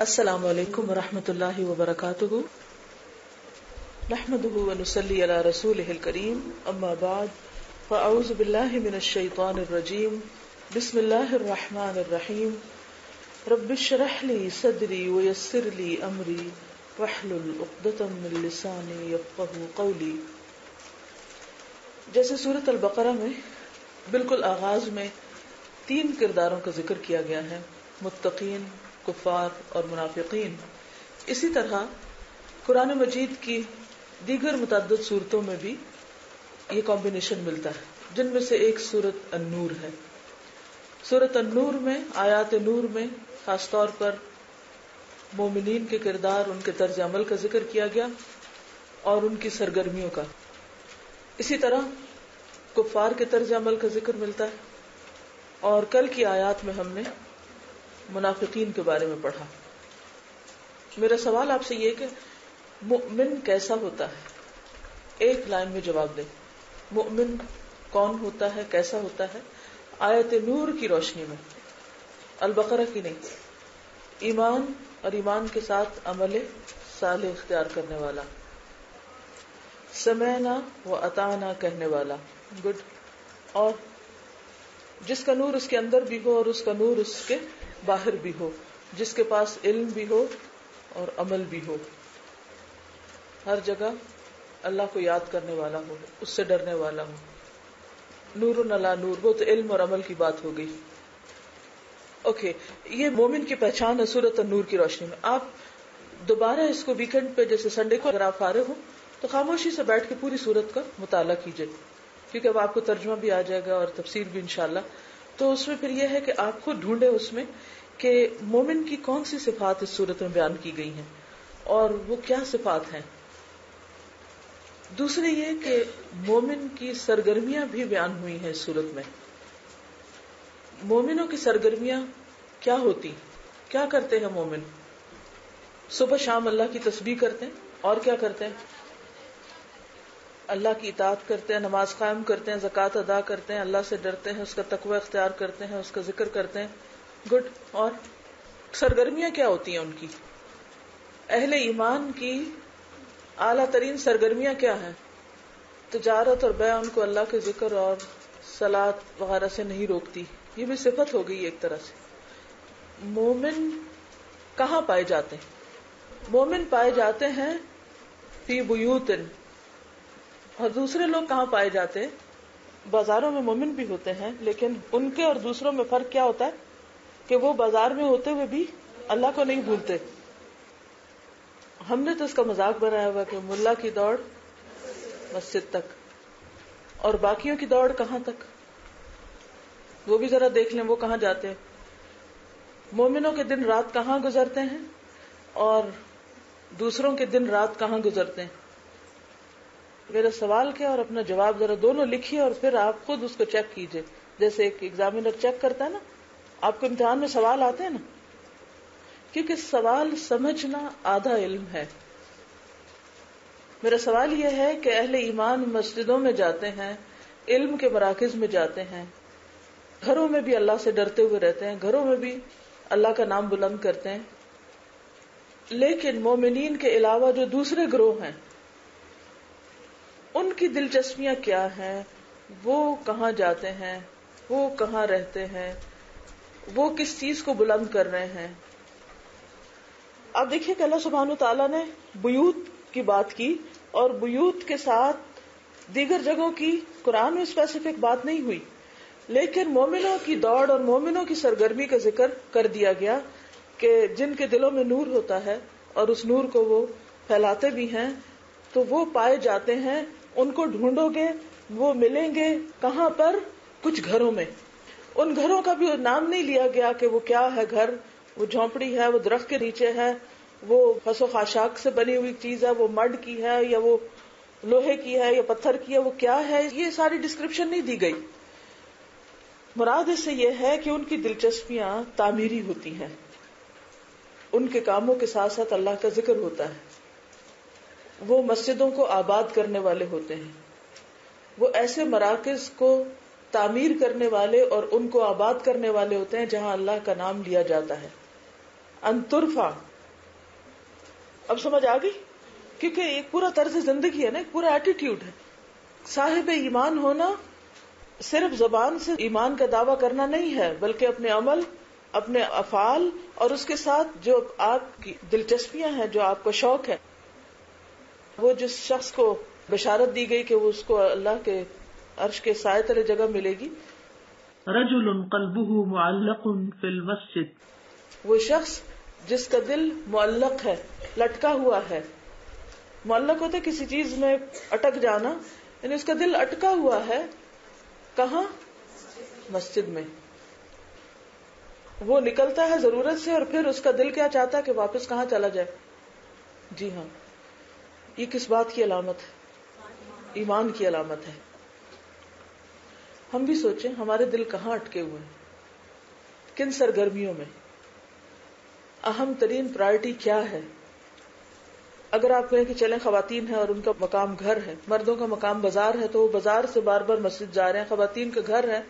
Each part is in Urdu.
السلام علیکم ورحمۃ اللہ وبرکاتہ، نحمده ونصلی علی رسوله الکریم، اما بعد فاعوذ باللہ من الشیطان الرجیم، بسم اللہ الرحمن الرحیم، رب اشرح لی صدری ویسر لی امری واحلل عقدۃ من لسانی یفقهوا قولی۔ جیسے سورۃ البقرہ میں بالکل آغاز میں 3 کرداروں کا ذکر کیا گیا ہے، متقین، کفار اور منافقین، اسی طرح قرآن مجید کی دیگر متعدد صورتوں میں بھی یہ کمبینیشن ملتا ہے، جن میں سے ایک سورۃ النور ہے۔ سورۃ النور میں آیات نور میں خاص طور پر مومنین کے کردار، ان کے طرز عمل کا ذکر کیا گیا اور ان کی سرگرمیوں کا۔ اسی طرح کفار کے طرز عمل کا ذکر ملتا ہے، اور کل کی آیات میں ہم نے منافقین کے بارے میں پڑھا۔ میرا سوال آپ سے یہ کہ مؤمن کیسا ہوتا ہے؟ ایک لائن میں جواب دیں۔ مؤمن کون ہوتا ہے، کیسا ہوتا ہے؟ آیت نور کی روشنی میں، البقرہ کی نہیں۔ ایمان اور ایمان کے ساتھ عمل صالح اختیار کرنے والا، سمعنا و اطعنا کہنے والا، گڈ، اور جس کا نور اس کے اندر بھی ہو اور اس کا نور اس کے باہر بھی ہو، جس کے پاس علم بھی ہو اور عمل بھی ہو، ہر جگہ اللہ کو یاد کرنے والا ہو، اس سے ڈرنے والا ہو۔ نور علی نور، وہ تو علم اور عمل کی بات ہو گئی۔ اوکے، یہ مومن کی پہچان ہے سورۃ النور کی روشنی میں۔ آپ دوبارہ اس کو ویکنڈ پہ، جیسے سنڈے کو اگر آپ فارغ ہو تو خاموشی سے بیٹھ کے پوری سورت کا مطالعہ کیجئے، کیونکہ اب آپ کو ترجمہ بھی آ جائے گا اور تفسیر بھی انشاءاللہ۔ تو اس میں پھر یہ ہے کہ آپ خود ڈھونڈے اس میں کہ مومن کی کون سی صفات اس صورت میں بیان کی گئی ہیں اور وہ کیا صفات ہیں۔ دوسرے یہ کہ مومن کی سرگرمیاں بھی بیان ہوئی ہیں اس صورت میں۔ مومنوں کی سرگرمیاں کیا ہوتی، کیا کرتے ہیں مومن؟ صبح شام اللہ کی تسبیح کرتے ہیں، اور کیا کرتے ہیں؟ اللہ کی اطاعت کرتے ہیں، نماز قائم کرتے ہیں، زکوٰۃ ادا کرتے ہیں، اللہ سے ڈرتے ہیں، اس کا تقوی اختیار کرتے ہیں، اس کا ذکر کرتے ہیں، گڈ۔ اور سرگرمیاں کیا ہوتی ہیں ان کی؟ اہل ایمان کی اعلیٰ ترین سرگرمیاں کیا ہیں؟ تجارت اور بیع ان کو اللہ کے ذکر اور صلاۃ وغیرہ سے نہیں روکتی، یہ بھی صفت ہو گئی ایک طرح سے۔ مومن کہاں پائے جاتے ہیں؟ مومن پائے جاتے ہیں فی بیوت، اور دوسرے لوگ کہاں پائے جاتے ہیں؟ بازاروں میں مومن بھی ہوتے ہیں، لیکن ان کے اور دوسروں میں فرق کیا ہوتا ہے کہ وہ بازار میں ہوتے ہوئے بھی اللہ کو نہیں بھولتے۔ ہم نے تو اس کا مذاق بنایا ہوا کہ ملا کی دوڑ مسجد تک، اور باقیوں کی دوڑ کہاں تک؟ وہ بھی ذرا دیکھ لیں وہ کہاں جاتے ہیں۔ مومنوں کے دن رات کہاں گزرتے ہیں اور دوسروں کے دن رات کہاں گزرتے ہیں؟ میرا سوال کیا اور اپنا جواب ذرا دونوں لکھیے، اور پھر آپ خود اس کو چیک کیجئے، جیسے ایک ایگزامینر چیک کرتا ہے نا، آپ کو امتحان میں سوال آتے ہیں نا، کیونکہ سوال سمجھنا آدھا علم ہے۔ میرا سوال یہ ہے کہ اہل ایمان مسجدوں میں جاتے ہیں، علم کے مراکز میں جاتے ہیں، گھروں میں بھی اللہ سے ڈرتے ہوئے رہتے ہیں، گھروں میں بھی اللہ کا نام بلند کرتے ہیں، لیکن مومنین کے علاوہ جو دوسرے گروہ ہیں ان کی دلچسپیاں کیا ہیں، وہ کہاں جاتے ہیں، وہ کہاں رہتے ہیں، وہ کس چیز کو بلند کر رہے ہیں۔ اب دیکھیے کہ اللہ سبحانہ تعالیٰ نے بیوت کی بات کی، اور بیوت کے ساتھ دیگر جگہوں کی قرآن میں اسپیسیفک بات نہیں ہوئی، لیکن مومنوں کی دوڑ اور مومنوں کی سرگرمی کا ذکر کر دیا گیا کہ جن کے دلوں میں نور ہوتا ہے اور اس نور کو وہ پھیلاتے بھی ہیں، تو وہ پائے جاتے ہیں۔ ان کو ڈھونڈو گے وہ ملیں گے کہاں پر؟ کچھ گھروں میں۔ ان گھروں کا بھی نام نہیں لیا گیا کہ وہ کیا ہے گھر، وہ جھونپڑی ہے، وہ درخت کے نیچے ہے، وہ خس و خاشاک سے بنی ہوئی چیز ہے، وہ مڈ کی ہے یا وہ لوہے کی ہے یا پتھر کی ہے، وہ کیا ہے، یہ ساری ڈسکرپشن نہیں دی گئی۔ مراد اس سے یہ ہے کہ ان کی دلچسپیاں تعمیری ہوتی ہیں، ان کے کاموں کے ساتھ ساتھ اللہ کا ذکر ہوتا ہے، وہ مسجدوں کو آباد کرنے والے ہوتے ہیں، وہ ایسے مراکز کو تعمیر کرنے والے اور ان کو آباد کرنے والے ہوتے ہیں جہاں اللہ کا نام لیا جاتا ہے۔ ان ترفع اب سمجھ آ گئی؟ کیونکہ ایک پورا طرز زندگی ہے نا، ایک پورا ایٹیٹیوڈ ہے. صاحب ایمان ہونا صرف زبان سے ایمان کا دعویٰ کرنا نہیں ہے، بلکہ اپنے عمل، اپنے افعال اور اس کے ساتھ جو آپ کی دلچسپیاں ہیں، جو آپ کا شوق ہے. وہ جس شخص کو بشارت دی گئی کہ وہ اس کو اللہ کے عرش کے سائے تلے جگہ ملے گی، رجل قلبه معلق فی المسجد، وہ شخص جس کا دل معلق ہے، لٹکا ہوا ہے. معلق ہوتا ہے کسی چیز میں اٹک جانا، یعنی اس کا دل اٹکا ہوا ہے. کہاں؟ مسجد میں. وہ نکلتا ہے ضرورت سے اور پھر اس کا دل کیا چاہتا ہے کہ واپس کہاں چلا جائے. جی ہاں، یہ کس بات کی علامت ہے؟ ایمان کی علامت ہے. ہم بھی سوچیں ہمارے دل کہاں اٹکے ہوئے ہیں، کن سرگرمیوں میں، اہم ترین پرائرٹی کیا ہے. اگر آپ کہیں کہ چلیں خواتین ہیں اور ان کا مقام گھر ہے، مردوں کا مقام بازار ہے، تو وہ بازار سے بار بار مسجد جا رہے ہیں. خواتین کا گھر ہے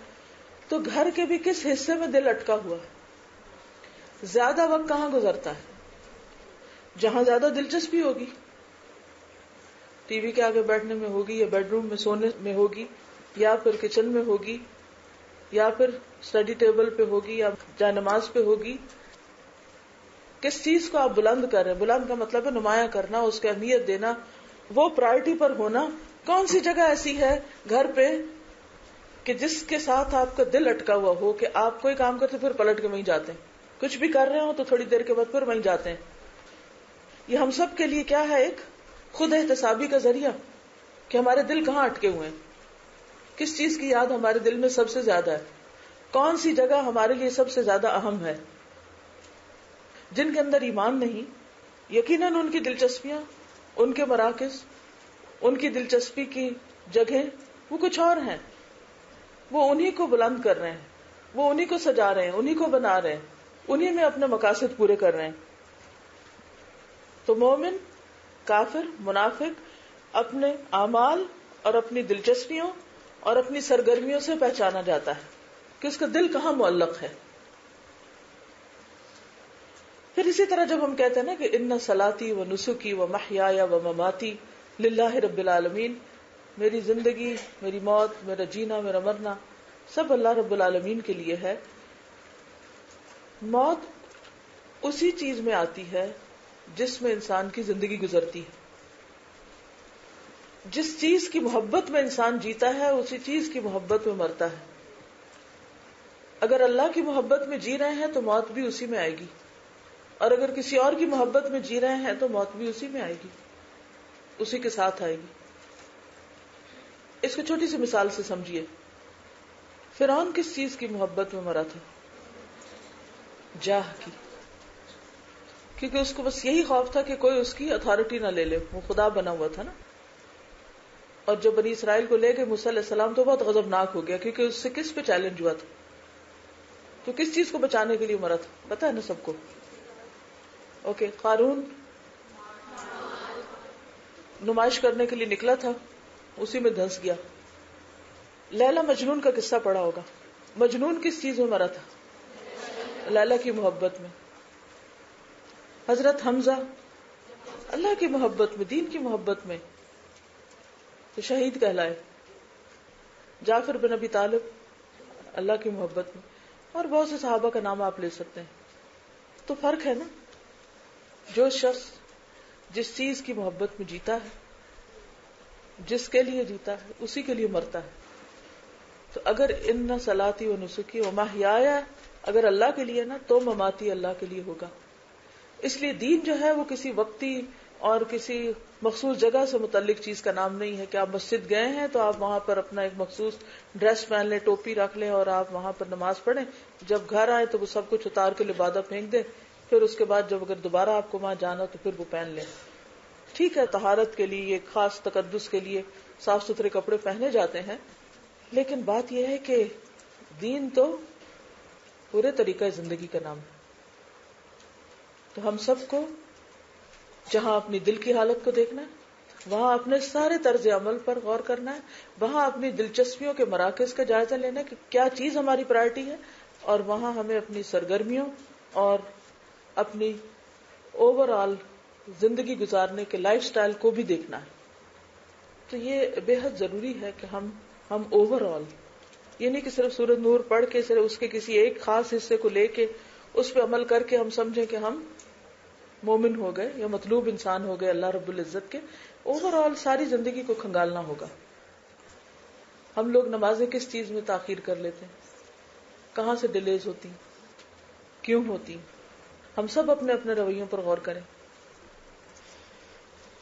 تو گھر کے بھی کس حصے میں دل اٹکا ہوا ہے؟ زیادہ وقت کہاں گزرتا ہے؟ جہاں زیادہ دلچسپی ہوگی، ٹی وی کے آگے بیٹھنے میں ہوگی، یا بیڈ روم میں سونے میں ہوگی، یا پھر کچن میں ہوگی، یا پھر اسٹڈی ٹیبل پہ ہوگی، یا جائے نماز پہ ہوگی. کس چیز کو آپ بلند کر رہے ہیں؟ بلند کا مطلب ہے نمایاں کرنا، اس کی اہمیت دینا، وہ پرائرٹی پر ہونا. کون سی جگہ ایسی ہے گھر پہ کہ جس کے ساتھ آپ کا دل اٹکا ہوا ہو کہ آپ کوئی کام کرتے پھر پلٹ کے وہیں جاتے ہیں، کچھ بھی کر رہے ہو تو تھوڑی دیر کے بعد پھر وہیں جاتے ہیں. یہ ہم سب کے لیے کیا ہے؟ ایک خود احتسابی کا ذریعہ کہ ہمارے دل کہاں اٹکے ہوئے ہیں، کس چیز کی یاد ہمارے دل میں سب سے زیادہ ہے، کون سی جگہ ہمارے لیے سب سے زیادہ اہم ہے. جن کے اندر ایمان نہیں، یقیناً ان کی دلچسپیاں، ان کے مراکز، ان کی دلچسپی کی جگہیں وہ کچھ اور ہیں. وہ انہی کو بلند کر رہے ہیں، وہ انہی کو سجا رہے ہیں، انہی کو بنا رہے ہیں، انہی میں اپنے مقاصد پورے کر رہے ہیں. تو مومن، کافر، منافق اپنے اعمال اور اپنی دلچسپیوں اور اپنی سرگرمیوں سے پہچانا جاتا ہے کہ اس کا دل کہاں معلق ہے. پھر اسی طرح جب ہم کہتے ہیں نا کہ ان صلاتی و نسکی و محیایا و مماتی للہ رب العالمین، میری زندگی، میری موت، میرا جینا، میرا مرنا سب اللہ رب العالمین کے لیے ہے. موت اسی چیز میں آتی ہے جس میں انسان کی زندگی گزرتی ہے. جس چیز کی محبت میں انسان جیتا ہے اسی چیز کی محبت میں مرتا ہے. اگر اللہ کی محبت میں جی رہے ہیں تو موت بھی اسی میں آئے گی، اور اگر کسی اور کی محبت میں جی رہے ہیں تو موت بھی اسی میں آئے گی، اسی کے ساتھ آئے گی. اس کو چھوٹی سی مثال سے سمجھیے. فرعون کس چیز کی محبت میں مرا تھا؟ جاہ کی. کیونکہ اس کو بس یہی خوف تھا کہ کوئی اس کی اتھارٹی نہ لے لے، وہ خدا بنا ہوا تھا نا. اور جب بنی اسرائیل کو لے گئے موسیٰ علیہ السلام تو بہت غضبناک ہو گیا، کیونکہ اس سے کس پہ چیلنج ہوا تھا؟ تو کس چیز کو بچانے کے لیے مرا تھا؟ پتا ہے نا سب کو. اوکے، قارون نمائش کرنے کے لیے نکلا تھا، اسی میں دھنس گیا. لیلا مجنون کا قصہ پڑا ہوگا. مجنون کس چیز میں مرا تھا؟ لیلا کی محبت میں. حضرت حمزہ اللہ کی محبت میں، دین کی محبت میں تو شہید کہلائے. جعفر بن ابی طالب اللہ کی محبت میں، اور بہت سے صحابہ کا نام آپ لے سکتے ہیں. تو فرق ہے نا، جو شخص جس چیز کی محبت میں جیتا ہے، جس کے لیے جیتا ہے، اسی کے لیے مرتا ہے. تو اگر ان صلاتی و نسکی و محیایا اگر اللہ کے لیے نا تو مماتی اللہ کے لیے ہوگا. اس لیے دین جو ہے وہ کسی وقتی اور کسی مخصوص جگہ سے متعلق چیز کا نام نہیں ہے کہ آپ مسجد گئے ہیں تو آپ وہاں پر اپنا ایک مخصوص ڈریس پہن لیں، ٹوپی رکھ لیں اور آپ وہاں پر نماز پڑھیں. جب گھر آئے تو وہ سب کچھ اتار کے لبادہ پھینک دیں، پھر اس کے بعد جب اگر دوبارہ آپ کو وہاں جانا تو پھر وہ پہن لیں. ٹھیک ہے، طہارت کے لیے، ایک خاص تقدس کے لیے صاف ستھرے کپڑے پہنے جاتے ہیں، لیکن بات یہ ہے کہ دین تو پورے طریقہ زندگی کا نام ہے. تو ہم سب کو جہاں اپنی دل کی حالت کو دیکھنا ہے، وہاں اپنے سارے طرز عمل پر غور کرنا ہے، وہاں اپنی دلچسپیوں کے مراکز کا جائزہ لینا ہے کہ کیا چیز ہماری پرائرٹی ہے، اور وہاں ہمیں اپنی سرگرمیوں اور اپنی اوور آل زندگی گزارنے کے لائف سٹائل کو بھی دیکھنا ہے. تو یہ بے حد ضروری ہے کہ ہم اوور آل، یہ نہیں کہ صرف سورۃ نور پڑھ کے صرف اس کے کسی ایک خاص حصے کو لے کے اس پہ عمل کر کے ہم سمجھیں کہ ہم مومن ہو گئے یا مطلوب انسان ہو گئے اللہ رب العزت کے. اوور آل ساری زندگی کو کھنگالنا ہوگا. ہم لوگ نمازیں کس چیز میں تاخیر کر لیتے ہیں، کہاں سے ڈیلیز ہوتی، کیوں ہوتی. ہم سب اپنے اپنے رویوں پر غور کریں.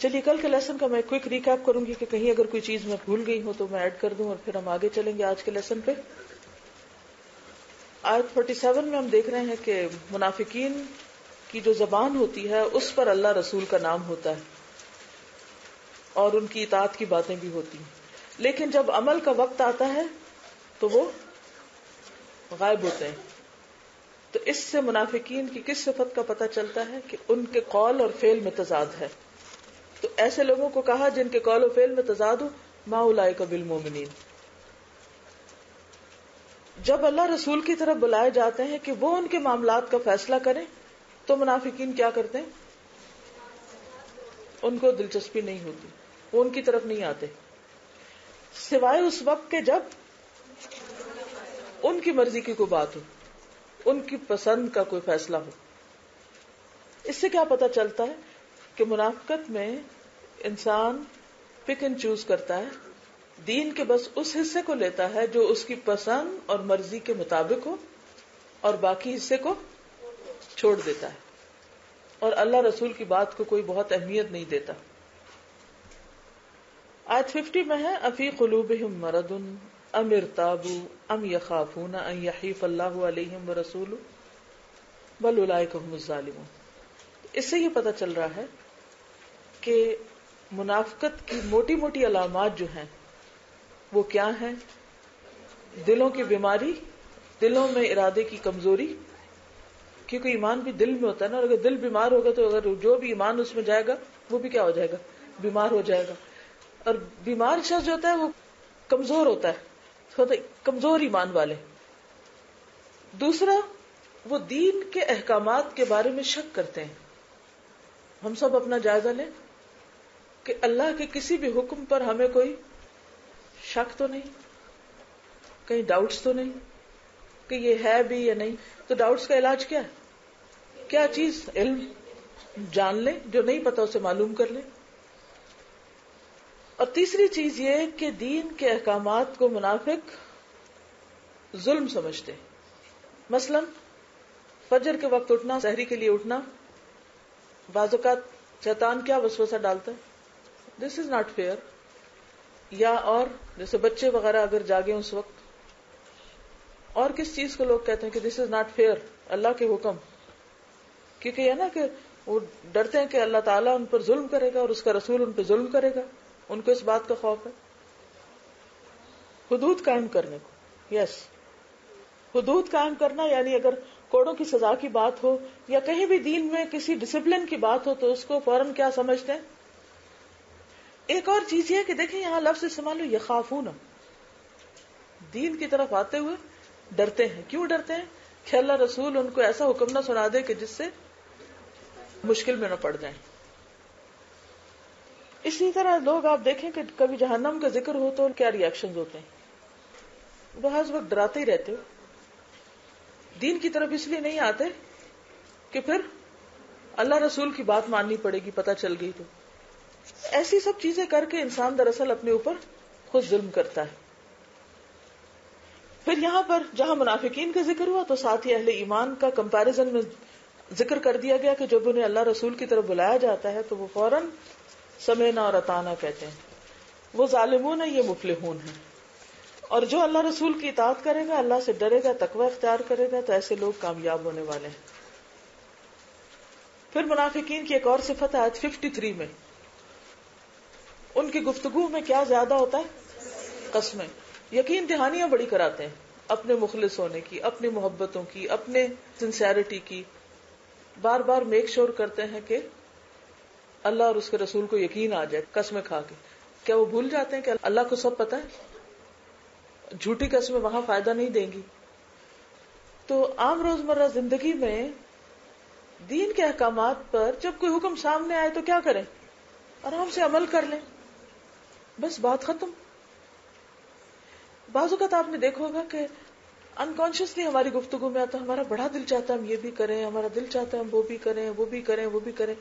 چلیے کل کے لیسن کا میں کوئک ریکیپ کروں گی کہ کہیں اگر کوئی چیز میں بھول گئی ہوں تو میں ایڈ کر دوں، اور پھر ہم آگے چلیں گے آج کے لیسن پہ. آیت 47 میں ہم دیکھ رہے ہیں کہ منافقین کی جو زبان ہوتی ہے اس پر اللہ رسول کا نام ہوتا ہے اور ان کی اطاعت کی باتیں بھی ہوتی ہیں، لیکن جب عمل کا وقت آتا ہے تو وہ غائب ہوتے ہیں. تو اس سے منافقین کی کس صفت کا پتہ چلتا ہے کہ ان کے قول اور فعل میں تضاد ہے. تو ایسے لوگوں کو کہا جن کے قول و فعل میں تضاد ہو، ما اولئک بالمؤمنین. جب اللہ رسول کی طرف بلائے جاتے ہیں کہ وہ ان کے معاملات کا فیصلہ کریں تو منافقین کیا کرتے ہیں؟ ان کو دلچسپی نہیں ہوتی، وہ ان کی طرف نہیں آتے سوائے اس وقت کے جب ان کی مرضی کی کوئی بات ہو، ان کی پسند کا کوئی فیصلہ ہو. اس سے کیا پتہ چلتا ہے کہ منافقت میں انسان پک اینڈ چوز کرتا ہے، دین کے بس اس حصے کو لیتا ہے جو اس کی پسند اور مرضی کے مطابق ہو اور باقی حصے کو چھوڑ دیتا ہے، اور اللہ رسول کی بات کو کوئی بہت اہمیت نہیں دیتا. آیت 50 میں ہے افی قلوبہم مرض ام ارتابوا ام یخافون ان یحیف اللہ علیہم ورسولہ بل اولئک هم الظالمون. اس سے یہ پتہ چل رہا ہے کہ منافقت کی موٹی موٹی علامات جو ہیں وہ کیا ہیں؟ دلوں کی بیماری، دلوں میں ارادے کی کمزوری، کیونکہ ایمان بھی دل میں ہوتا ہے نا، اور اگر دل بیمار ہوگا تو اگر جو بھی ایمان اس میں جائے گا وہ بھی کیا ہو جائے گا؟ بیمار ہو جائے گا. اور بیمار شخص جو ہوتا ہے وہ کمزور ہوتا ہے، کمزور ایمان والے. دوسرا، وہ دین کے احکامات کے بارے میں شک کرتے ہیں. ہم سب اپنا جائزہ لیں کہ اللہ کے کسی بھی حکم پر ہمیں کوئی شک تو نہیں، کہیں ڈاؤٹس تو نہیں کہ یہ ہے بھی یا نہیں. تو ڈاؤٹس کا علاج کیا ہے؟ کیا چیز؟ علم جان لیں، جو نہیں پتا اسے معلوم کر لیں. اور تیسری چیز یہ کہ دین کے احکامات کو منافق ظلم سمجھتے. مثلا فجر کے وقت اٹھنا، سحری کے لیے اٹھنا، بعض اوقات شیطان کیا وسوسہ ڈالتا ہے؟ دس از ناٹ فیئر. یا اور جیسے بچے وغیرہ اگر جاگے اس وقت، اور کس چیز کو لوگ کہتے ہیں کہ دس از ناٹ فیئر؟ اللہ کے حکم. کیونکہ یہ نا کہ وہ ڈرتے ہیں کہ اللہ تعالیٰ ان پر ظلم کرے گا اور اس کا رسول ان پہ ظلم کرے گا، ان کو اس بات کا خوف ہے. حدود قائم کرنے کو، یس، حدود قائم کرنا یعنی اگر کوڑوں کی سزا کی بات ہو یا کہیں بھی دین میں کسی ڈسپلن کی بات ہو تو اس کو فوراً کیا سمجھتے ہیں. ایک اور چیز یہ کہ دیکھیں یہاں لفظ استعمال ہو یخافون، دین کی طرف آتے ہوئے ڈرتے ہیں. کیوں ڈرتے ہیں؟ کہ اللہ رسول ان کو ایسا حکم نہ سنا دے کہ جس سے مشکل میں نہ پڑ جائیں. اسی طرح لوگ آپ دیکھیں کہ کبھی جہنم کا ذکر ہو تو کیا ری ایکشنز ہوتے ہیں؟ بہت وقت ڈراتے ہی رہتے ہو. دین کی طرف اس لیے نہیں آتے کہ پھر اللہ رسول کی بات ماننی پڑے گی، پتہ چل گئی تو. ایسی سب چیزیں کر کے انسان دراصل اپنے اوپر خود ظلم کرتا ہے. پھر یہاں پر جہاں منافقین کا ذکر ہوا تو ساتھ ہی اہل ایمان کا کمپیرزن میں ذکر کر دیا گیا کہ جب انہیں اللہ رسول کی طرف بلایا جاتا ہے تو وہ فوراً سمعنا اور اطعنا کہتے ہیں. وہ ظالمون ہیں، یہ مفلحون ہیں. اور جو اللہ رسول کی اطاعت کرے گا، اللہ سے ڈرے گا، تقوی اختیار کرے گا، تو ایسے لوگ کامیاب ہونے والے ہیں. پھر منافقین کی ایک اور صفت ہے آیت 53 میں، ان کی گفتگو میں کیا زیادہ ہوتا ہے؟ قسمیں. یقین دہانیاں بڑی کراتے ہیں اپنے مخلص ہونے کی، اپنی محبتوں کی، اپنے سنسیئرٹی کی. بار بار میک شور کرتے ہیں کہ اللہ اور اس کے رسول کو یقین آ جائے قسمیں کھا کے. کیا وہ بھول جاتے ہیں کہ اللہ کو سب پتہ ہے؟ جھوٹی قسمیں وہاں فائدہ نہیں دیں گی. تو عام روزمرہ زندگی میں دین کے احکامات پر جب کوئی حکم سامنے آئے تو کیا کریں؟ آرام سے عمل کر لیں، بس بات ختم. بعض اوقات آپ نے دیکھا ہوگا کہ انکانشیسلی ہماری گفتگو میں آتا ہے ہمارا بڑا دل چاہتا ہے ہم یہ بھی کریں، ہمارا دل چاہتا ہے ہم وہ بھی کریں، وہ بھی کریں، وہ بھی کریں،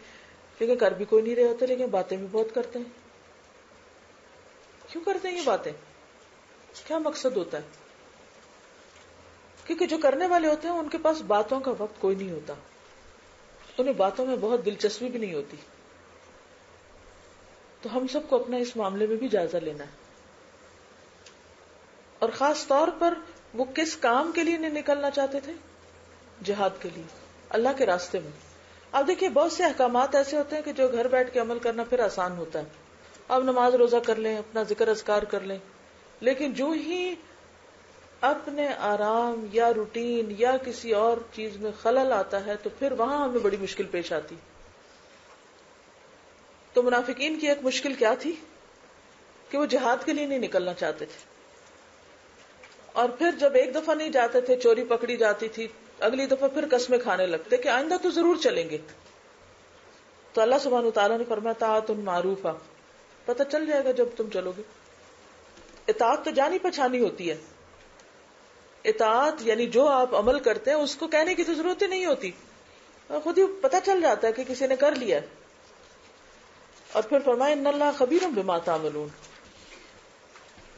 لیکن کر بھی کوئی نہیں رہے ہوتے، لیکن باتیں بھی بہت کرتے ہیں. کیوں کرتے ہیں یہ باتیں؟ کیا مقصد ہوتا ہے؟ کیونکہ جو کرنے والے ہوتے ہیں ان کے پاس باتوں کا وقت کوئی نہیں ہوتا، انہیں باتوں میں بہت دلچسپی بھی نہیں ہوتی. تو ہم سب کو اپنا اس معاملے میں بھی جائزہ لینا ہے، اور خاص طور پر وہ کس کام کے لیے نہیں نکلنا چاہتے تھے؟ جہاد کے لیے، اللہ کے راستے میں. اب دیکھیے بہت سے احکامات ایسے ہوتے ہیں کہ جو گھر بیٹھ کے عمل کرنا پھر آسان ہوتا ہے. اب نماز روزہ کر لیں، اپنا ذکر اذکار کر لیں، لیکن جو ہی اپنے آرام یا روٹین یا کسی اور چیز میں خلل آتا ہے تو پھر وہاں ہمیں بڑی مشکل پیش آتی. تو منافقین کی ایک مشکل کیا تھی کہ وہ جہاد کے لیے نہیں نکلنا چاہتے تھے، اور پھر جب ایک دفعہ نہیں جاتے تھے، چوری پکڑی جاتی تھی، اگلی دفعہ پھر قسمیں کھانے لگتے کہ آئندہ تو ضرور چلیں گے. تو اللہ سبحانہ وتعالیٰ نے فرمایا طاعۃ معروفہ، پتہ چل جائے گا جب تم چلو گے. اطاعت تو جانی پہچانی ہوتی ہے. اطاعت یعنی جو آپ عمل کرتے ہیں اس کو کہنے کی تو ضرورت ہی نہیں ہوتی، خود ہی پتہ چل جاتا ہے کہ کسی نے کر لیا. اور پھر فرمایا ان اللہ خبیر بما تعملون.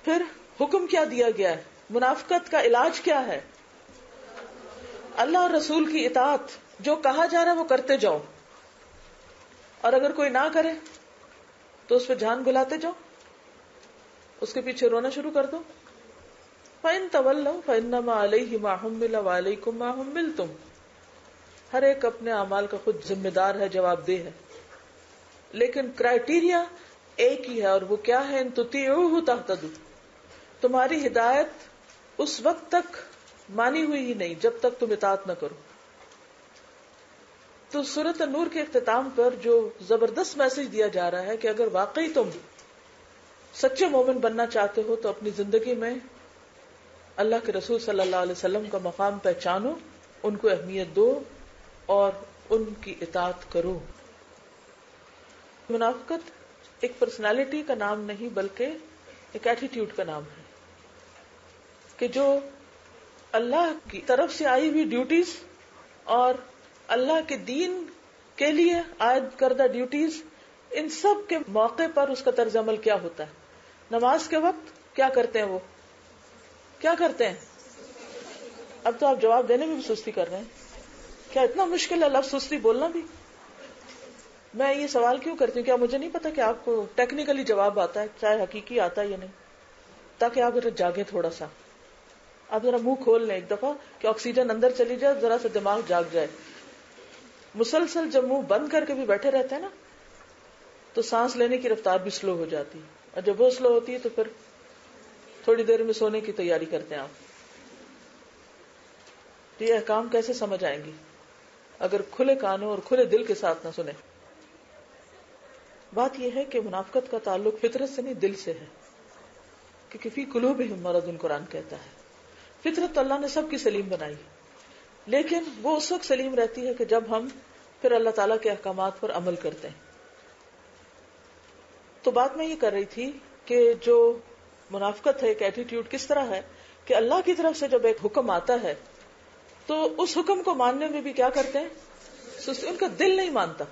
پھر حکم کیا دیا گیا ہے؟ منافقت کا علاج کیا ہے؟ اللہ اور رسول کی اطاعت، جو کہا جا رہا ہے وہ کرتے جاؤ، اور اگر کوئی نہ کرے تو اس پہ جان گلاتے جاؤ، اس کے پیچھے رونا شروع کر دو. فَإِن تَوَلَّوْا فَإِنَّمَا عَلَيْهِ مَا حُمِّلَ وَعَلَيْكُمْ مَا حُمِّلْتُمْ. ہر ایک اپنے اعمال کا خود ذمہ دار ہے، جواب دہ ہے، لیکن کرائیٹیریا ایک ہی ہے، اور وہ کیا ہے؟ ان تطیعوہ تہتدوا. تمہاری ہدایت اس وقت تک مانی ہوئی ہی نہیں جب تک تم اطاعت نہ کرو. تو سورۃ النور کے اختتام پر جو زبردست میسج دیا جا رہا ہے کہ اگر واقعی تم سچے مومن بننا چاہتے ہو تو اپنی زندگی میں اللہ کے رسول صلی اللہ علیہ وسلم کا مقام پہچانو، ان کو اہمیت دو اور ان کی اطاعت کرو. منافقت ایک پرسنالٹی کا نام نہیں بلکہ ایک ایٹیٹیوڈ کا نام ہے کہ جو اللہ کی طرف سے آئی ہوئی ڈیوٹیز اور اللہ کے دین کے لیے عائد کردہ ڈیوٹیز، ان سب کے موقع پر اس کا طرز عمل کیا ہوتا ہے. نماز کے وقت کیا کرتے ہیں؟ وہ کیا کرتے ہیں؟ اب تو آپ جواب دینے میں بھی سستی کر رہے ہیں. کیا اتنا مشکل ہے لفظ سستی بولنا بھی؟ میں یہ سوال کیوں کرتی ہوں؟ کیا مجھے نہیں پتا کہ آپ کو ٹیکنیکلی جواب آتا ہے، چاہے حقیقی آتا ہے یا نہیں، تاکہ آپ ذرا جاگیں تھوڑا سا. آپ ذرا منہ کھول لیں ایک دفعہ کہ آکسیجن اندر چلی جائے، ذرا سا دماغ جاگ جائے. مسلسل جب منہ بند کر کے بھی بیٹھے رہتے ہیں نا تو سانس لینے کی رفتار بھی سلو ہو جاتی ہے، اور جب وہ سلو ہوتی ہے تو پھر تھوڑی دیر میں سونے کی تیاری کرتے ہیں آپ. تو یہ احکام کیسے سمجھ آئیں گی اگر کھلے کانوں اور کھلے دل کے ساتھ نہ سنیں؟ بات یہ ہے کہ منافقت کا تعلق فطرت سے نہیں، دل سے ہے، کیونکہ فی قلوبہم مرض قرآن کہتا ہے. فطرت تو اللہ نے سب کی سلیم بنائی، لیکن وہ اس وقت سلیم رہتی ہے کہ جب ہم پھر اللہ تعالیٰ کے احکامات پر عمل کرتے ہیں. تو بات میں یہ کر رہی تھی کہ جو منافقت ہے ایک ایٹیٹیوڈ کس طرح ہے کہ اللہ کی طرف سے جب ایک حکم آتا ہے تو اس حکم کو ماننے میں بھی کیا کرتے ہیں؟ سستی. ان کا دل نہیں مانتا.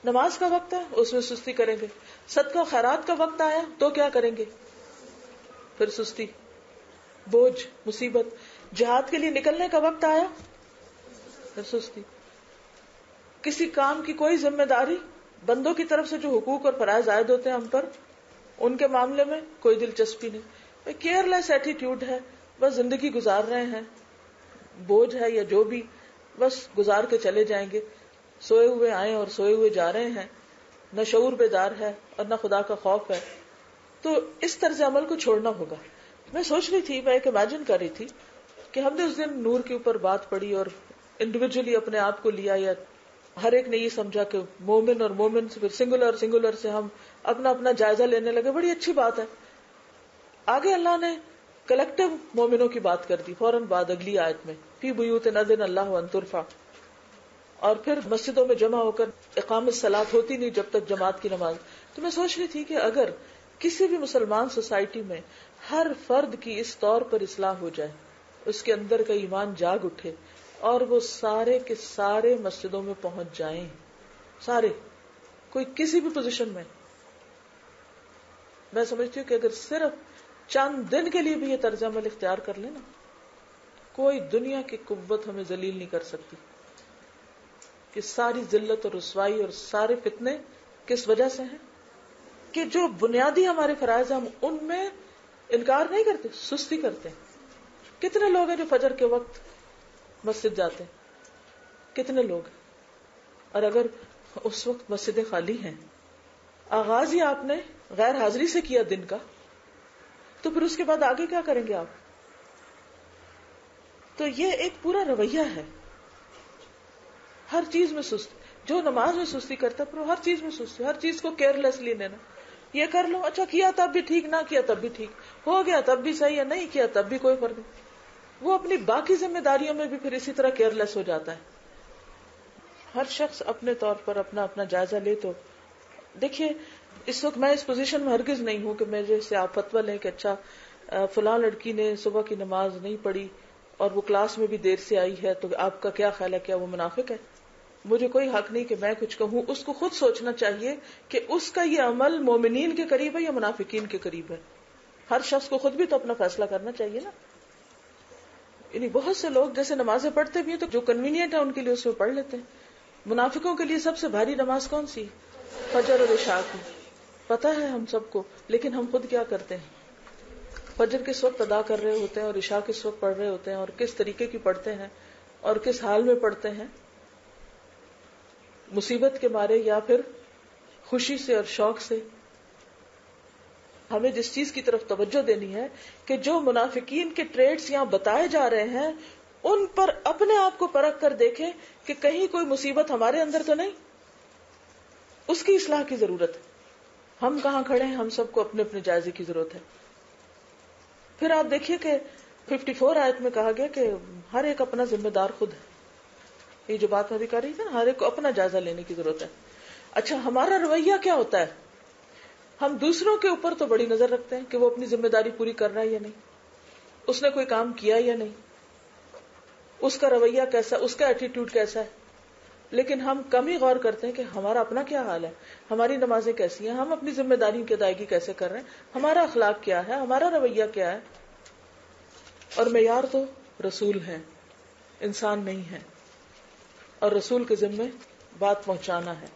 نماز کا وقت ہے اس میں سستی کریں گے، صدقہ خیرات کا وقت آیا تو کیا کریں گے؟ پھر سستی، بوجھ، مصیبت. جہاد کے لیے نکلنے کا وقت آیا پھر سستی. کسی کام کی کوئی ذمہ داری، بندوں کی طرف سے جو حقوق اور فرائض عائد ہوتے ہیں ہم پر، ان کے معاملے میں کوئی دلچسپی نہیں. کیئر لیس ایٹیٹیوڈ ہے، بس زندگی گزار رہے ہیں، بوجھ ہے یا جو بھی، بس گزار کے چلے جائیں گے. سوئے ہوئے آئے اور سوئے ہوئے جا رہے ہیں، نہ شعور بیدار ہے اور نہ خدا کا خوف ہے. تو اس طرز عمل کو چھوڑنا ہوگا. میں سوچ رہی تھی، میں ایک امیجن کر رہی تھی کہ ہم نے اس دن نور کے اوپر بات پڑھی اور انڈیویجلی اپنے آپ کو لیا، یا ہر ایک نے یہ سمجھا کہ مومن اور مومن سے سنگولر سے ہم اپنا اپنا جائزہ لینے لگے. بڑی اچھی بات ہے. آگے اللہ نے کلیکٹیو مومنوں کی بات کر دی فوراً بعد اگلی آیت میں، فی بیوت اذن اللہ ان ترفع. اور پھر مسجدوں میں جمع ہو کر اقامت صلاۃ ہوتی نہیں جب تک جماعت کی نماز. تو میں سوچ رہی تھی کہ اگر کسی بھی مسلمان سوسائٹی میں ہر فرد کی اس طور پر اصلاح ہو جائے, اس کے اندر کا ایمان جاگ اٹھے اور وہ سارے کے سارے مسجدوں میں پہنچ جائیں, سارے, کوئی کسی بھی پوزیشن میں, میں سمجھتی ہوں کہ اگر صرف چند دن کے لیے بھی یہ طرز عمل اختیار کر لیں نا, کوئی دنیا کی قوت ہمیں ذلیل نہیں کر سکتی. کہ ساری ذلت اور رسوائی اور سارے فتنے کس وجہ سے ہیں کہ جو بنیادی ہمارے فرائض ہیں ہم ان میں انکار نہیں کرتے, سستی کرتے ہیں. کتنے لوگ ہیں جو فجر کے وقت مسجد جاتے ہیں, کتنے لوگ, اور اگر اس وقت مسجدیں خالی ہیں, آغاز ہی آپ نے غیر حاضری سے کیا دن کا, تو پھر اس کے بعد آگے کیا کریں گے آپ؟ تو یہ ایک پورا رویہ ہے. ہر چیز میں سستی, جو نماز میں سستی کرتا ہے پھر ہر چیز میں سستی, ہر چیز کو کیئر لیسلی لینا. یہ کر لو, اچھا کیا تب بھی ٹھیک, نہ کیا تب بھی ٹھیک, ہو گیا تب بھی صحیح ہے, نہیں کیا تب بھی کوئی فرق نہیں. وہ اپنی باقی ذمہ داریوں میں بھی پھر اسی طرح کیئر لیس ہو جاتا ہے. ہر شخص اپنے طور پر اپنا اپنا جائزہ لے. تو دیکھیے اس وقت میں اس پوزیشن میں ہرگز نہیں ہوں کہ میرے سے آپ فتویٰ لیں کہ اچھا فلاں لڑکی نے صبح کی نماز نہیں پڑھی اور وہ کلاس میں بھی دیر سے آئی ہے, تو آپ کا کیا خیال ہے, کیا وہ منافق ہے؟ مجھے کوئی حق نہیں کہ میں کچھ کہوں. اس کو خود سوچنا چاہیے کہ اس کا یہ عمل مومنین کے قریب ہے یا منافقین کے قریب ہے. ہر شخص کو خود بھی تو اپنا فیصلہ کرنا چاہیے نا. یعنی بہت سے لوگ جیسے نمازیں پڑھتے بھی ہیں تو جو کنوینئنٹ ہے ان کے لیے اس میں پڑھ لیتے ہیں. منافقوں کے لیے سب سے بھاری نماز کون سی؟ فجر اور عشاء کی. پتہ ہے ہم سب کو, لیکن ہم خود کیا کرتے ہیں؟ فجر کس وقت ادا کر رہے ہوتے ہیں اور عشاء کس وقت پڑھ رہے ہوتے ہیں, اور کس طریقے کی پڑھتے ہیں اور کس حال میں پڑھتے ہیں, مصیبت کے مارے یا پھر خوشی سے اور شوق سے. ہمیں جس چیز کی طرف توجہ دینی ہے کہ جو منافقین کے ٹریٹس یہاں بتائے جا رہے ہیں ان پر اپنے آپ کو پرکھ کر دیکھیں کہ کہیں کوئی مصیبت ہمارے اندر تو نہیں. اس کی اصلاح کی ضرورت ہے. ہم کہاں کھڑے ہیں, ہم سب کو اپنے اپنے جائزے کی ضرورت ہے. پھر آپ دیکھیے کہ 54 آیت میں کہا گیا کہ ہر ایک اپنا ذمہ دار خود ہے. یہ جو بات میں بھی کر رہی تھی نا, ہر ایک کو اپنا جائزہ لینے کی ضرورت ہے. اچھا ہمارا رویہ کیا ہوتا ہے؟ ہم دوسروں کے اوپر تو بڑی نظر رکھتے ہیں کہ وہ اپنی ذمہ داری پوری کر رہا ہے یا نہیں, اس نے کوئی کام کیا یا نہیں, اس کا رویہ کیسا, اس کا ایٹیٹیوڈ کیسا ہے. لیکن ہم کم ہی غور کرتے ہیں کہ ہمارا اپنا کیا حال ہے, ہماری نمازیں کیسی ہیں, ہم اپنی ذمہ داریوں کی ادائیگی کیسے کر رہے ہیں, ہمارا اخلاق کیا ہے, ہمارا رویہ کیا ہے. اور معیار تو رسول ہے, انسان نہیں ہے, اور رسول کے ذمے بات پہنچانا ہے,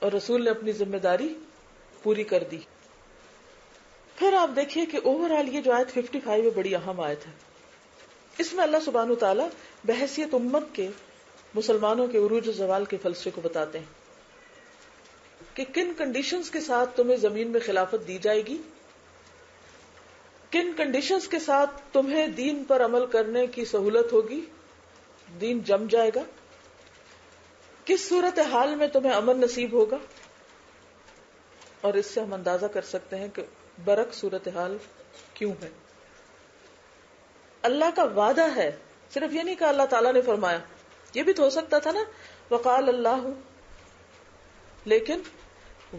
اور رسول نے اپنی ذمہ داری پوری کر دی. پھر آپ دیکھیے کہ اوور آل یہ جو آیت 55 ہے بڑی اہم آیت ہے. اس میں اللہ سبحانہ وتعالی بحیثیت امت کے مسلمانوں کے عروج و زوال کے فلسفے کو بتاتے ہیں کہ کن کنڈیشنز کے ساتھ تمہیں زمین میں خلافت دی جائے گی, کن کنڈیشنز کے ساتھ تمہیں دین پر عمل کرنے کی سہولت ہوگی, دین جم جائے گا, کس صورت حال میں تمہیں امن نصیب ہوگا. اور اس سے ہم اندازہ کر سکتے ہیں کہ برعکس صورت حال کیوں ہے. اللہ کا وعدہ ہے, صرف یہ نہیں کہ اللہ تعالیٰ نے فرمایا, یہ بھی تو ہو سکتا تھا نا, وقال اللہ, لیکن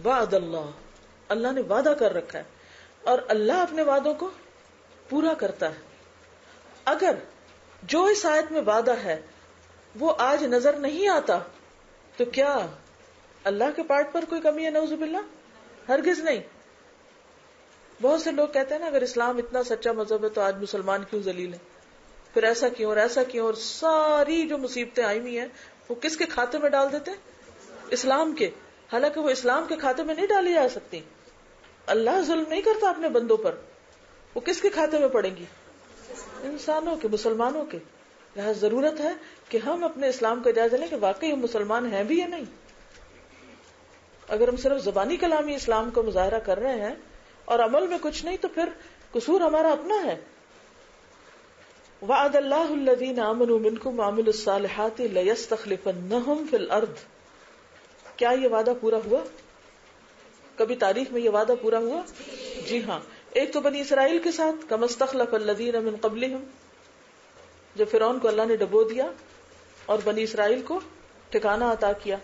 وعد اللہ, اللہ نے وعدہ کر رکھا ہے اور اللہ اپنے وعدوں کو پورا کرتا ہے. اگر جو اس آیت میں وعدہ ہے وہ آج نظر نہیں آتا تو کیا اللہ کے پارٹ پر کوئی کمی ہے؟ نعوذ باللہ, ہرگز نہیں. بہت سے لوگ کہتے ہیں نا اگر اسلام اتنا سچا مذہب ہے تو آج مسلمان کیوں ذلیل ہیں, پھر ایسا کیوں اور ایسا کیوں, اور ساری جو مصیبتیں آئی ہوئی ہیں وہ کس کے کھاتے میں ڈال دیتے ہیں؟ اسلام کے. حالانکہ وہ اسلام کے کھاتے میں نہیں ڈالی جا سکتی. اللہ ظلم نہیں کرتا اپنے بندوں پر, وہ کس کے کھاتے میں پڑیں گی؟ انسانوں کے, مسلمانوں کے. لہذا ضرورت ہے کہ ہم اپنے اسلام کا جائزہ لیں کہ واقعی ہم مسلمان ہیں بھی یا نہیں. اگر ہم صرف زبانی کلامی اسلام کو مظاہرہ کر رہے ہیں اور عمل میں کچھ نہیں تو پھر قصور ہمارا اپنا ہے. وعد اللہ الذین آمنوا منکم وعملوا الصالحات لیستخلفنہم فی الارض. کیا یہ وعدہ پورا ہوا؟ کبھی تاریخ میں یہ وعدہ پورا ہوا؟ جی ہاں. ایک تو بنی اسرائیل کے ساتھ, کما استخلف الذین من قبلہم, جب فرعون کو اللہ نے ڈبو دیا اور بنی اسرائیل کو ٹھکانہ عطا کیا.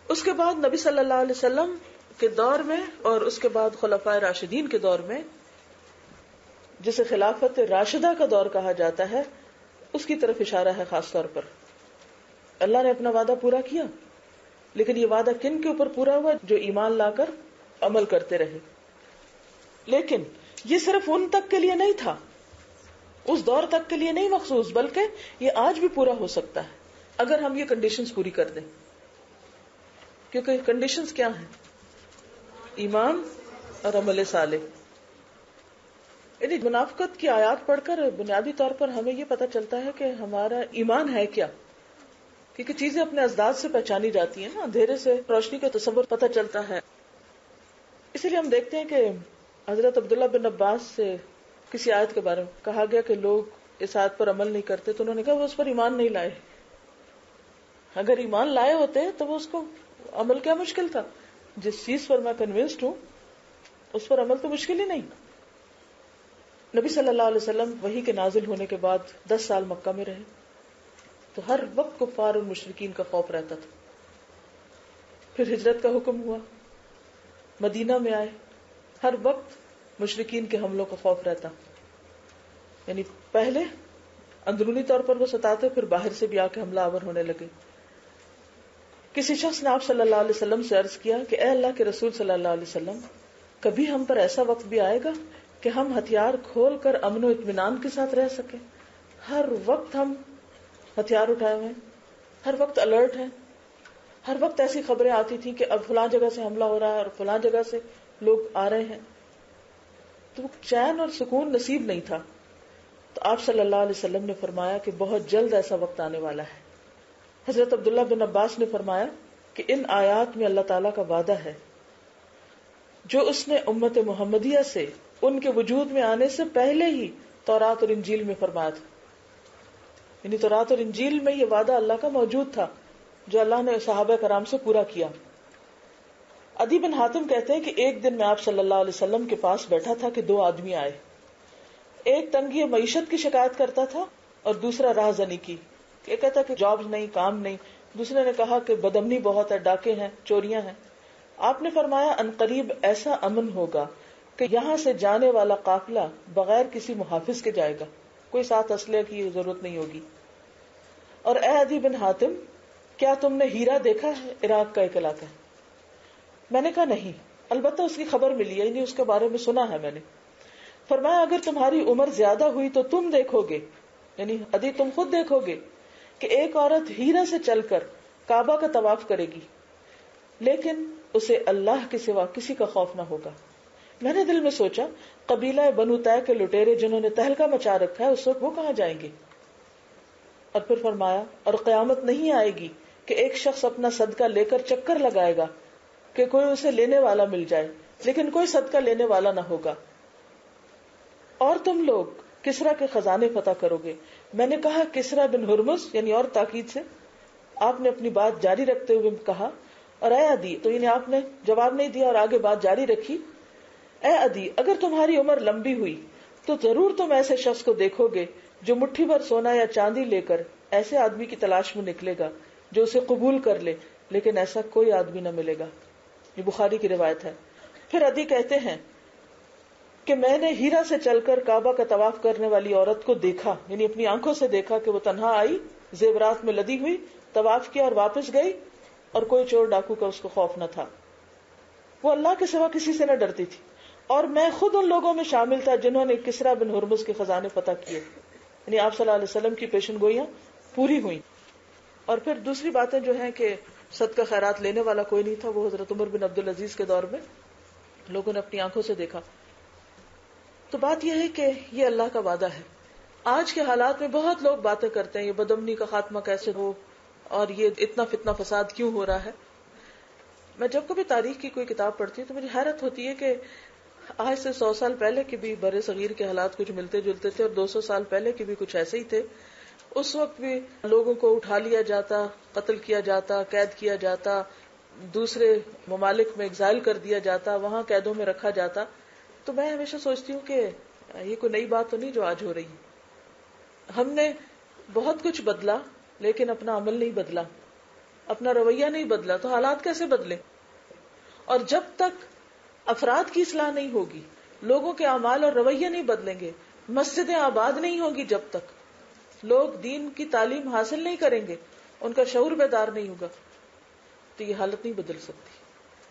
اس کے بعد نبی صلی اللہ علیہ وسلم کے دور میں اور اس کے بعد خلفائے راشدین کے دور میں، جسے خلافت راشدہ کا دور کہا جاتا ہے، اس کی طرف اشارہ ہے خاص طور پر. اللہ نے اپنا وعدہ پورا کیا، لیکن یہ وعدہ کن کے اوپر پورا ہوا؟ جو ایمان لا کر عمل کرتے رہے. لیکن یہ صرف ان تک کے لیے نہیں تھا، اس دور تک کے لیے نہیں مخصوص، بلکہ یہ آج بھی پورا ہو سکتا ہے اگر ہم یہ کنڈیشنز پوری کر دیں. کیونکہ کنڈیشنز کیا ہیں؟ ایمان اور عمل صالح. یعنی منافقت کی آیات پڑھ کر بنیادی طور پر ہمیں یہ پتہ چلتا ہے کہ ہمارا ایمان ہے کیا. کیونکہ چیزیں اپنے ازداد سے پہچانی جاتی ہیں نا، اندھیرے سے روشنی کا تصور پتہ چلتا ہے. اسی لیے ہم دیکھتے ہیں کہ حضرت عبداللہ بن عباس سے کسی آیت کے بارے میں کہا گیا کہ لوگ اس آیت پر عمل نہیں کرتے، تو انہوں نے کہا وہ اس پر ایمان نہیں لائے. اگر ایمان لائے ہوتے تو وہ اس کو عمل کیا مشکل تھا؟ جس چیز پر میں کنونسڈ ہوں اس پر عمل تو مشکل ہی نہیں. نبی صلی اللہ علیہ وسلم وحی کے نازل ہونے کے بعد 10 سال مکہ میں رہے، تو ہر وقت کفار اور مشرکین کا خوف رہتا تھا. پھر ہجرت کا حکم ہوا، مدینہ میں آئے، ہر وقت مشرکین کے حملوں کا خوف رہتا. یعنی پہلے اندرونی طور پر وہ ستاتے، پھر باہر سے بھی آ کے حملہ آور ہونے لگے. کسی شخص نے آپ صلی اللہ علیہ وسلم سے عرض کیا کہ اے اللہ کے رسول صلی اللہ علیہ وسلم، کبھی ہم پر ایسا وقت بھی آئے گا کہ ہم ہتھیار کھول کر امن و اطمینان کے ساتھ رہ سکیں؟ ہر وقت ہم ہتھیار اٹھائے ہوئے ہیں، ہر وقت الرٹ ہیں، ہر وقت ایسی خبریں آتی تھیں کہ اب فلاں جگہ سے حملہ ہو رہا ہے اور فلاں جگہ سے لوگ آ رہے ہیں. تو چین اور سکون نصیب نہیں تھا. تو آپ صلی اللہ علیہ وسلم نے فرمایا کہ بہت جلد ایسا وقت آنے والا ہے. حضرت عبداللہ بن عباس نے فرمایا کہ ان آیات میں اللہ تعالیٰ کا وعدہ ہے جو اس نے امت محمدیہ سے ان کے وجود میں آنے سے پہلے ہی تورات اور انجیل میں فرمایا تھا. یعنی تورات اور انجیل میں یہ وعدہ اللہ کا موجود تھا جو اللہ نے صحابہ کرام سے پورا کیا. عدی بن حاتم کہتے ہیں کہ ایک دن میں آپ صلی اللہ علیہ وسلم کے پاس بیٹھا تھا کہ 2 آدمی آئے. ایک تنگی معیشت کی شکایت کرتا تھا اور دوسرا راہ زنی کی. ایک کہتا کہ جاب نہیں، کام نہیں. دوسرے نے کہا کہ بدامنی بہت ہے، ڈاکے ہیں، چوریاں ہیں. آپ نے فرمایا عنقریب ایسا امن ہوگا کہ یہاں سے جانے والا قافلہ بغیر کسی محافظ کے جائے گا، کوئی ساتھ اسلحے کی ضرورت نہیں ہوگی. اور اے عدی بن حاتم، کیا تم نے ہیرا دیکھا ہے؟ عراق کا ایک علاقہ ہے. میں نے کہا نہیں، البتہ اس کی خبر ملی ہے، یعنی اس کے بارے میں سنا ہے میں نے. فرمایا اگر تمہاری عمر زیادہ ہوئی تو تم دیکھو گے، یعنی عدی تم خود دیکھو گے کہ ایک عورت ہیرا سے چل کر کعبہ کا طواف کرے گی، لیکن اسے اللہ کے سوا کسی کا خوف نہ ہوگا. میں نے دل میں سوچا قبیلہ بنو طے کے لٹیرے جنہوں نے تہلکہ مچا رکھا ہے اس وقت وہ کہاں جائیں گے؟ اور پھر فرمایا اور قیامت نہیں آئے گی کہ ایک شخص اپنا صدقہ لے کر چکر لگائے گا کہ کوئی اسے لینے والا مل جائے، لیکن کوئی صدقہ لینے والا نہ ہوگا. اور تم لوگ کسرا کے خزانے فتح کرو گے. میں نے کہا کسرا بن ہرمز، یعنی اور تاکید سے. آپ نے اپنی بات جاری رکھتے ہوئے کہا اور اے عدی، تو یعنی آپ نے جواب نہیں دیا اور آگے بات جاری رکھی. اے عدی، اگر تمہاری عمر لمبی ہوئی تو ضرور تم ایسے شخص کو دیکھو گے جو مٹھی بھر سونا یا چاندی لے کر ایسے آدمی کی تلاش میں نکلے گا جو اسے قبول کر لے، لیکن ایسا کوئی آدمی نہ ملے گا. یہ بخاری کی روایت ہے. پھر عدی کہتے ہیں کہ میں نے ہیرا سے چل کر کعبہ کا طواف کرنے والی عورت کو دیکھا، یعنی اپنی آنکھوں سے دیکھا کہ وہ تنہا آئی، زیورات میں لدی ہوئی، طواف کیا اور واپس گئی، اور کوئی چور ڈاکو کا اس کو خوف نہ تھا. وہ اللہ کے سوا کسی سے نہ ڈرتی تھی، اور میں خود ان لوگوں میں شامل تھا جنہوں نے کسرا بن ہرمز کے خزانے فتح کیے. یعنی آپ صلی اللہ علیہ وسلم کی پیشن گوئیاں پوری ہوئی. اور پھر دوسری باتیں جو ہیں کہ صدقہ خیرات لینے والا کوئی نہیں تھا، وہ حضرت عمر بن عبدالعزیز کے دور میں لوگوں نے اپنی آنکھوں سے دیکھا. تو بات یہ ہے کہ یہ اللہ کا وعدہ ہے. آج کے حالات میں بہت لوگ باتیں کرتے ہیں یہ بدامنی کا خاتمہ کیسے ہو اور یہ اتنا فتنہ فساد کیوں ہو رہا ہے. میں جب کبھی تاریخ کی کوئی کتاب پڑھتی ہوں تو مجھے حیرت ہوتی ہے کہ آج سے 100 سال پہلے کے بھی بر صغیر کے حالات کچھ ملتے جلتے تھے اور 200 سال پہلے کے بھی کچھ ایسے ہی تھے. اس وقت بھی لوگوں کو اٹھا لیا جاتا، قتل کیا جاتا، قید کیا جاتا، دوسرے ممالک میں ایگزائل کر دیا جاتا، وہاں قیدوں میں رکھا جاتا. تو میں ہمیشہ سوچتی ہوں کہ یہ کوئی نئی بات تو نہیں جو آج ہو رہی ہے. ہم نے بہت کچھ بدلا لیکن اپنا عمل نہیں بدلا، اپنا رویہ نہیں بدلا، تو حالات کیسے بدلے؟ اور جب تک افراد کی اصلاح نہیں ہوگی، لوگوں کے اعمال اور رویے نہیں بدلیں گے، مسجدیں آباد نہیں ہوگی، جب تک لوگ دین کی تعلیم حاصل نہیں کریں گے، ان کا شعور بیدار نہیں ہوگا، تو یہ حالت نہیں بدل سکتی،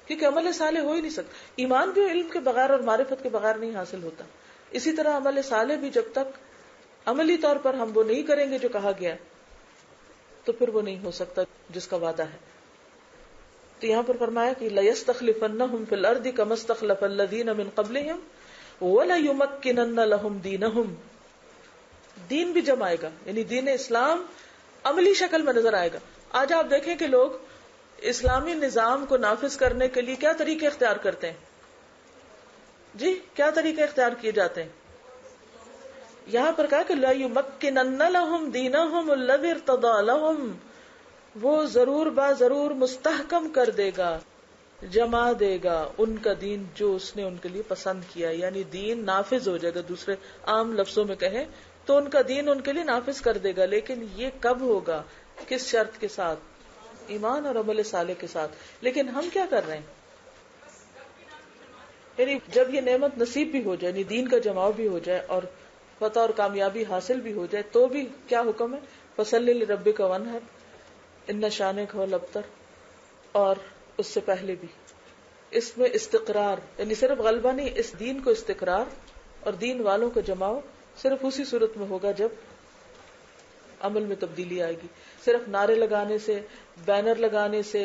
کیونکہ عمل صالح ہو ہی نہیں سکتا۔ ایمان بھی علم کے بغیر اور معرفت کے بغیر نہیں حاصل ہوتا، اسی طرح عمل صالح بھی جب تک عملی طور پر ہم وہ نہیں کریں گے جو کہا گیا تو پھر وہ نہیں ہو سکتا جس کا وعدہ ہے۔ تو یہاں پر فرمایا کہ لَيَسْتَخْلِفَنَّهُمْ فِي الْأَرْضِ كَمَا اسْتَخْلَفَ الَّذِينَ مِنْ قَبْلِهِمْ وَلَيُمَكِّنَنَّ لَهُمْ دِينَهُمْ، دین بھی جمع آئے گا، یعنی دین اسلام عملی شکل میں نظر آئے گا۔ آج آپ دیکھیں کہ لوگ اسلامی نظام کو نافذ کرنے کے لیے کیا طریقے اختیار کرتے ہیں؟ جی کیا طریقے اختیار کیے جاتے ہیں؟ یہاں پر کہا کہ لَيُمَكِّنَنَّ لَهُمْ دِينَهُمُ الَّذِي ارْتَضَىٰ لَهُمْ، وہ ضرور ضرور مستحکم کر دے گا، جما دے گا ان کا دین جو اس نے ان کے لیے پسند کیا، یعنی دین نافذ ہو جائے گا۔ دوسرے عام لفظوں میں کہیں تو ان کا دین ان کے لیے نافذ کر دے گا، لیکن یہ کب ہوگا؟ کس شرط کے ساتھ؟ ایمان اور عمل صالح کے ساتھ۔ لیکن ہم کیا کر رہے ہیں؟ یعنی جب یہ نعمت نصیب بھی ہو جائے، یعنی دین کا جماؤ بھی ہو جائے اور فتح اور کامیابی حاصل بھی ہو جائے، تو بھی کیا حکم ہے؟ فَصَلِّ لِرَبِّكَ وَانْحَرْ إِنَّ شَانِئَكَ هُوَ الْأَبْتَرُ، اور اس سے پہلے بھی اس میں استقرار، یعنی صرف غلبہ نہیں، اس دین کو استقرار اور دین والوں کو جماؤ صرف اسی صورت میں ہوگا جب عمل میں تبدیلی آئے گی۔ صرف نعرے لگانے سے، بینر لگانے سے،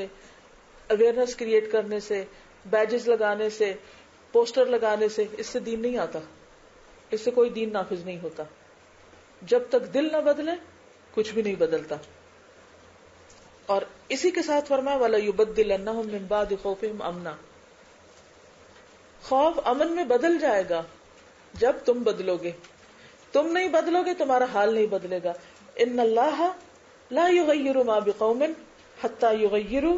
اویئرنیس کریٹ کرنے سے، بیجز لگانے سے، پوسٹر لگانے سے اس سے دین نہیں آتا، اس سے کوئی دین نافذ نہیں ہوتا۔ جب تک دل نہ بدلے کچھ بھی نہیں بدلتا۔ اور اسی کے ساتھ فرمایا وَلَيُبَدِّلَنَّهُم مِّن بَعْدِ خَوْفِهِمْ أَمْنًا، خوف امن میں بدل جائے گا جب تم بدلو گے، تم نہیں بدلو گے تمہارا حال نہیں بدلے گا۔ ان اللہ لا یغیر ما بقوم حتی یغیروا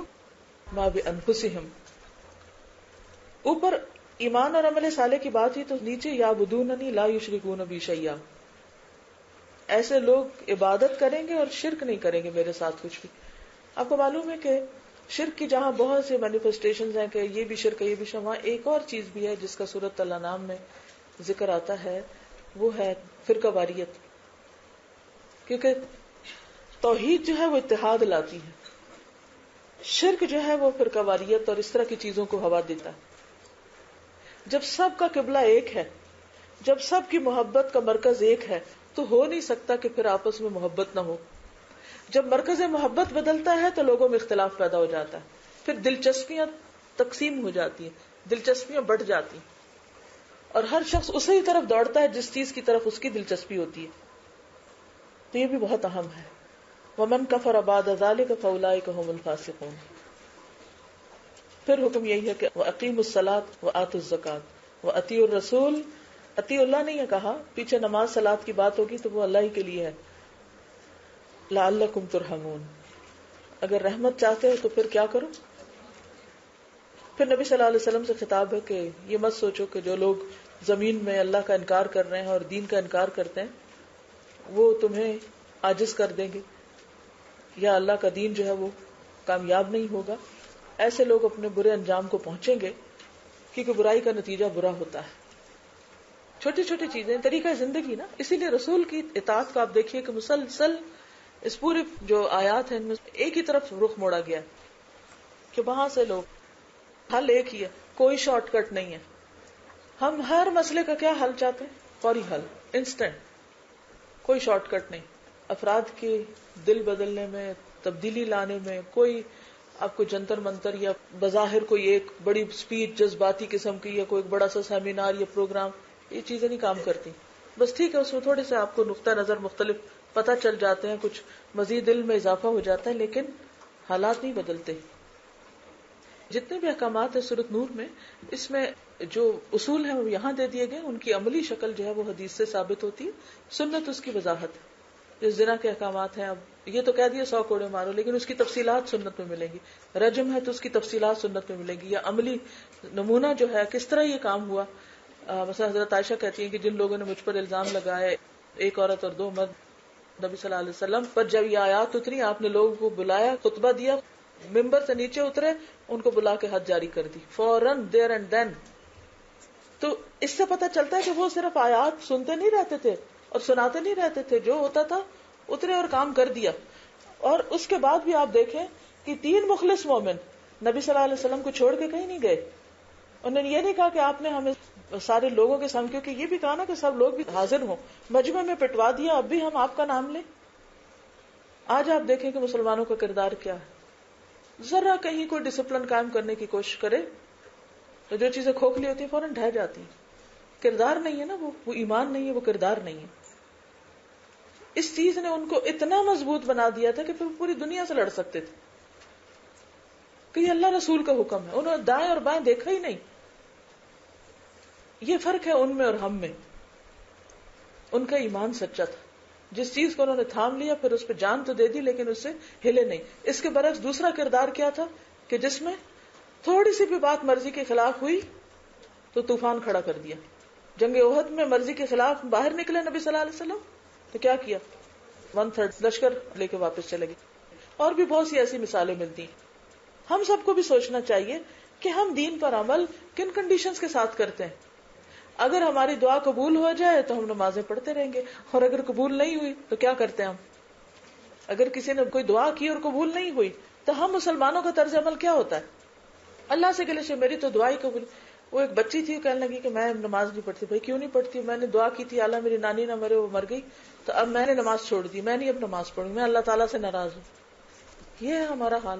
ما بانفسہم، اوپر ایمان اور عمل صالح کی بات ہی تو نیچے یعبدوننی لا یشرکون بی شیئا، ایسے لوگ عبادت کریں گے اور شرک نہیں کریں گے میرے ساتھ کچھ بھی۔ آپ کو معلوم ہے کہ شرک کی جہاں بہت سے مینیفیسٹیشنز ہیں کہ یہ بھی شرک ہے یہ بھی شرک، وہاں ایک اور چیز بھی ہے جس کا سورۃ الانعام میں ذکر آتا ہے، وہ ہے فرقہ واریت، کیونکہ توحید جو ہے وہ اتحاد لاتی ہے، شرک جو ہے وہ فرقہ واریت اور اس طرح کی چیزوں کو ہوا دیتا ہے۔ جب سب کا قبلہ ایک ہے، جب سب کی محبت کا مرکز ایک ہے، تو ہو نہیں سکتا کہ پھر آپس میں محبت نہ ہو۔ جب مرکز محبت بدلتا ہے تو لوگوں میں اختلاف پیدا ہو جاتا ہے، پھر دلچسپیاں تقسیم ہو جاتی ہیں، دلچسپیاں بڑھ جاتی ہیں، اور ہر شخص اسی طرف دوڑتا ہے جس چیز کی طرف اس کی دلچسپی ہوتی ہے۔ تو یہ بھی بہت اہم ہے۔ وَمَن كَفَرَ بَعْدَ ذَلِكَ فَأُولَٰئِكَ هُمُ الْفَاسِقُونَ۔ پھر حکم یہی ہے کہ وَأَقِیمُوا الصَّلَاةَ وَآتُوا الزَّکَاةَ وَأَطِیعُوا الرَّسُولَ، اطیع اللہ نہیں ہے کہا، پیچھے نماز صلاۃ کی بات ہوگی تو وہ اللہ ہی کے لیے ہے، لعلکم ترحمون، اگر رحمت چاہتے ہو تو پھر کیا کرو۔ پھر نبی صلی اللہ علیہ وسلم سے خطاب ہے کہ یہ مت سوچو کہ جو لوگ زمین میں اللہ کا انکار کر رہے ہیں اور دین کا انکار کرتے ہیں وہ تمہیں عاجز کر دیں گے یا اللہ کا دین جو ہے وہ کامیاب نہیں ہوگا۔ ایسے لوگ اپنے برے انجام کو پہنچیں گے، کیونکہ برائی کا نتیجہ برا ہوتا ہے۔ چھوٹی چھوٹی چیزیں، طریقہ زندگی نا، اسی لیے رسول کی اطاعت کو آپ دیکھیے کہ مسلسل اس پورے جو آیات ہیں ان میں ایک ہی طرف رخ موڑا گیا کہ وہاں سے لوگ حل ایک ہی ہے، کوئی شارٹ کٹ نہیں ہے۔ ہم ہر مسئلے کا کیا حل چاہتے ہیں؟ فوری حل، انسٹنٹ، کوئی شارٹ کٹ نہیں۔ افراد کے دل بدلنے میں، تبدیلی لانے میں کوئی آپ کو جنتر منتر یا بظاہر کوئی ایک بڑی اسپیچ جذباتی قسم کی یا کوئی ایک بڑا سا سیمینار یا پروگرام، یہ چیزیں نہیں کام کرتی۔ بس ٹھیک ہے اس میں تھوڑے سے آپ کو نقطہ نظر مختلف پتہ چل جاتے ہیں، کچھ مزید علم میں اضافہ ہو جاتا ہے، لیکن حالات نہیں بدلتے۔ جتنے بھی احکامات ہیں سورۃ نور میں، اس میں جو اصول ہیں وہ یہاں دے دیے گئے، ان کی عملی شکل جو ہے وہ حدیث سے ثابت ہوتی ہے، سنت اس کی وضاحت ہے۔ جو زنا کے احکامات ہیں، اب یہ تو کہہ دیا 100 کوڑے مارو، لیکن اس کی تفصیلات سنت میں ملیں گی۔ رجم ہے تو اس کی تفصیلات سنت میں ملیں گی، یا عملی نمونہ جو ہے کس طرح یہ کام ہوا۔ مثلا حضرت عائشہ کہتی ہیں کہ جن لوگوں نے مجھ پر الزام لگایا، ایک عورت اور 2 مرد، نبی صلی اللہ علیہ وسلم پر جب یہ آیات اتری، آپ نے لوگوں کو بلایا، خطبہ دیا، ممبر سے نیچے اترے، ان کو بلا کے حد جاری کر دی فوراً، دیر اینڈ دین. تو اس سے پتہ چلتا ہے کہ وہ صرف آیات سنتے نہیں رہتے تھے اور سناتے نہیں رہتے تھے، جو ہوتا تھا اترے اور کام کر دیا. اور اس کے بعد بھی آپ دیکھیں کہ 3 مخلص مومن نبی صلی اللہ علیہ وسلم کو چھوڑ کے کہیں نہیں گئے. انہوں نے یہ نہیں کہا کہ آپ نے ہمیں سارے لوگوں کے سامنے، کیونکہ یہ بھی کہا نا کہ سب لوگ بھی حاضر ہوں، مجمع میں پٹوا دیا، اب بھی ہم آپ کا نام لیں. آج آپ دیکھیں کہ مسلمانوں کا کردار کیا ہے. ذرا کہیں کوئی ڈسپلن قائم کرنے کی کوشش کرے تو جو چیزیں کھوکھلی ہوتی ہیں فوراً ڈھہ جاتی ہیں. کردار نہیں ہے نا، وہ ایمان نہیں ہے، وہ کردار نہیں ہے. اس چیز نے ان کو اتنا مضبوط بنا دیا تھا کہ پھر پوری دنیا سے لڑ سکتے تھے کہ یہ اللہ رسول کا حکم ہے. انہوں نے دائیں اور بائیں دیکھا ہی نہیں. یہ فرق ہے ان میں اور ہم میں. ان کا ایمان سچا تھا، جس چیز کو انہوں نے تھام لیا پھر اس پہ جان تو دے دی لیکن اس سے ہلے نہیں. اس کے برعکس دوسرا کردار کیا تھا کہ جس میں تھوڑی سی بھی بات مرضی کے خلاف ہوئی تو طوفان کھڑا کر دیا. جنگ احد میں مرضی کے خلاف باہر نکلے نبی صلی اللہ علیہ وسلم تو کیا کیا؟ 1/3 لشکر لے کے واپس چلے گئے. اور بھی بہت سی ایسی مثالیں ملتی ہیں. ہم سب کو بھی سوچنا چاہیے کہ ہم دین پر عمل کن کنڈیشنز کے ساتھ کرتے ہیں. اگر ہماری دعا قبول ہو جائے تو ہم نمازیں پڑھتے رہیں گے، اور اگر قبول نہیں ہوئی تو کیا کرتے ہیں ہم؟ اگر کسی نے کوئی دعا کی اور قبول نہیں ہوئی تو ہم مسلمانوں کا طرز عمل کیا ہوتا ہے؟ اللہ سے گلے سے میری تو دعا ہی قبول. وہ ایک بچی تھی، کہنے لگی کہ میں نماز نہیں پڑھتی. بھائی کیوں نہیں پڑھتی؟ میں نے دعا کی تھی اللہ میری نانی نہ مرے، وہ مر گئی، تو اب میں نے نماز چھوڑ دی، میں نہیں اب نماز پڑھوں، میں اللہ تعالیٰ سے ناراض ہوں. یہ ہے ہمارا حال.